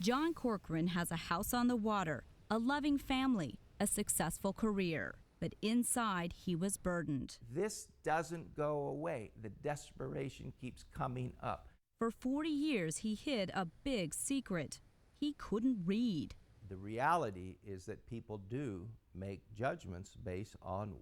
John Corcoran has a house on the water, a loving family, a successful career. But inside, he was burdened. This doesn't go away. The desperation keeps coming up. For 40 years, he hid a big secret. He couldn't read. The reality is that people do make judgments based on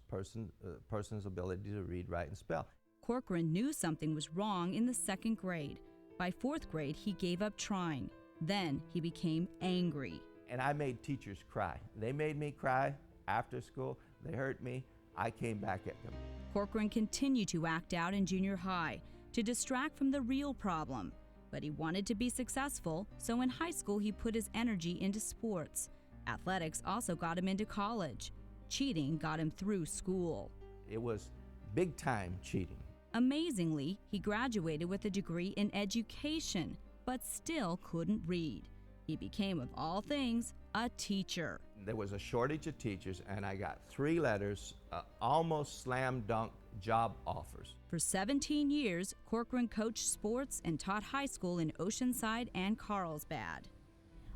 person's ability to read, write, and spell. Corcoran knew something was wrong in the 2nd grade. By 4th grade, he gave up trying. Then he became angry. And I made teachers cry. They made me cry after school. They hurt me. I came back at them. Corcoran continued to act out in junior high to distract from the real problem. But he wanted to be successful, so in high school he put his energy into sports. Athletics also got him into college. Cheating got him through school. It was big time cheating. Amazingly, he graduated with a degree in education, but still couldn't read. He became, of all things, a teacher. There was a shortage of teachers, and I got 3 letters, almost slam dunk job offers. For 17 years, Corcoran coached sports and taught high school in Oceanside and Carlsbad.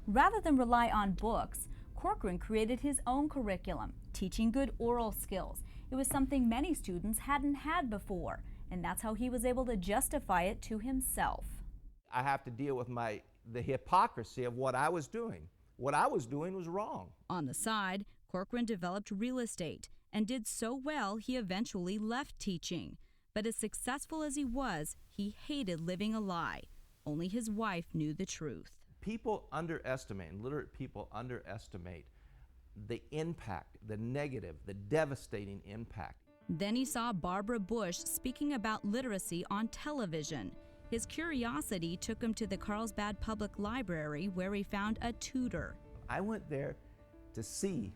Rather than rely on books, Corcoran created his own curriculum, teaching good oral skills. It was something many students hadn't had before, and that's how he was able to justify it to himself. I have to deal with the hypocrisy of what I was doing. What I was doing was wrong. On the side, Corcoran developed real estate and did so well he eventually left teaching. But as successful as he was, he hated living a lie. Only his wife knew the truth. People underestimate, and literate people underestimate the impact, the negative, the devastating impact. Then he saw Barbara Bush speaking about literacy on television. His curiosity took him to the Carlsbad Public Library, where he found a tutor. I went there to see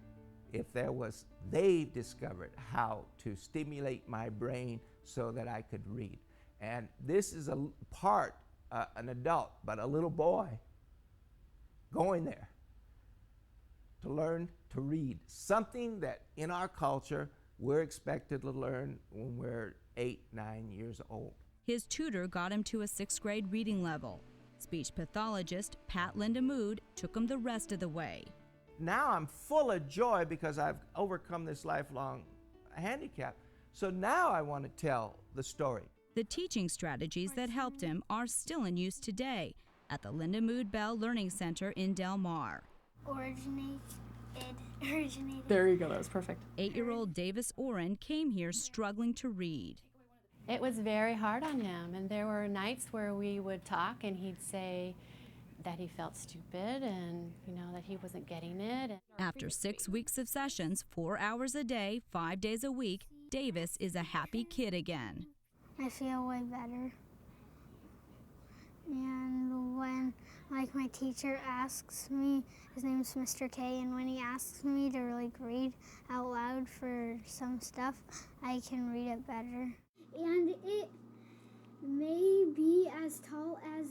if they discovered how to stimulate my brain so that I could read. And this is an adult, but a little boy going there to learn to read, something that in our culture we're expected to learn when we're 8, 9 years old. His tutor got him to a 6th grade reading level. Speech pathologist Pat Lindamood took him the rest of the way. Now I'm full of joy because I've overcome this lifelong handicap. So now I want to tell the story. The teaching strategies that helped him are still in use today at the Lindamood Bell Learning Center in Del Mar. Originated. There you go, that was perfect. 8-year-old Davis Oren came here struggling to read. It was very hard on him, and there were nights where we would talk and he'd say that he felt stupid and, that he wasn't getting it. After 6 weeks of sessions, 4 hours a day, 5 days a week, Davis is a happy kid again. I feel way better. And when, my teacher asks me, his name's Mr. K, and when he asks me to read out loud for some stuff, I can read it better. And it may be as tall as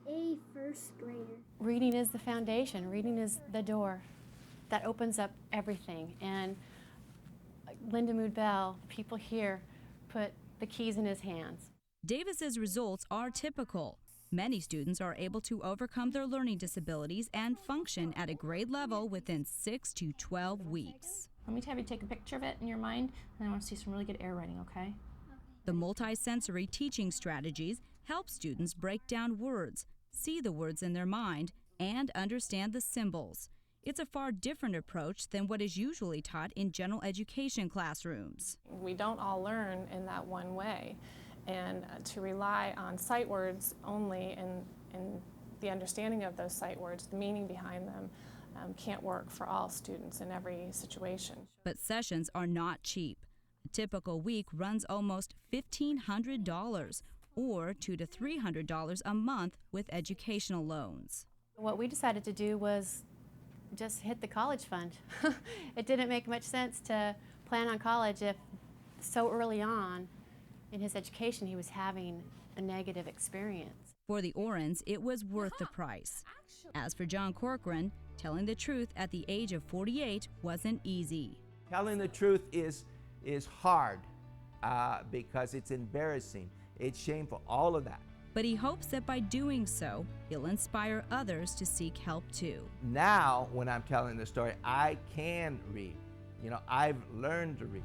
a 1st grader. Reading is the foundation. Reading is the door that opens up everything. And Lindamood Bell, people here, put the keys in his hands. Davis's results are typical. Many students are able to overcome their learning disabilities and function at a grade level within 6 to 12 weeks. Let me have you take a picture of it in your mind, and I want to see some really good air writing, okay? The multisensory teaching strategies help students break down words, see the words in their mind, and understand the symbols. It's a far different approach than what is usually taught in general education classrooms. We don't all learn in that one way, and to rely on sight words only and the understanding of those sight words, the meaning behind them, can't work for all students in every situation. But sessions are not cheap. A typical week runs almost $1,500 or $200 to $300 a month with educational loans. What we decided to do was just hit the college fund. It didn't make much sense to plan on college if so early on in his education he was having a negative experience. For the Orens, it was worth the price. As for John Corcoran, telling the truth at the age of 48 wasn't easy. Telling the truth is hard because it's embarrassing. It's shameful, all of that. but he hopes that by doing so, he'll inspire others to seek help too. Now, when I'm telling the story, I can read. You know, I've learned to read.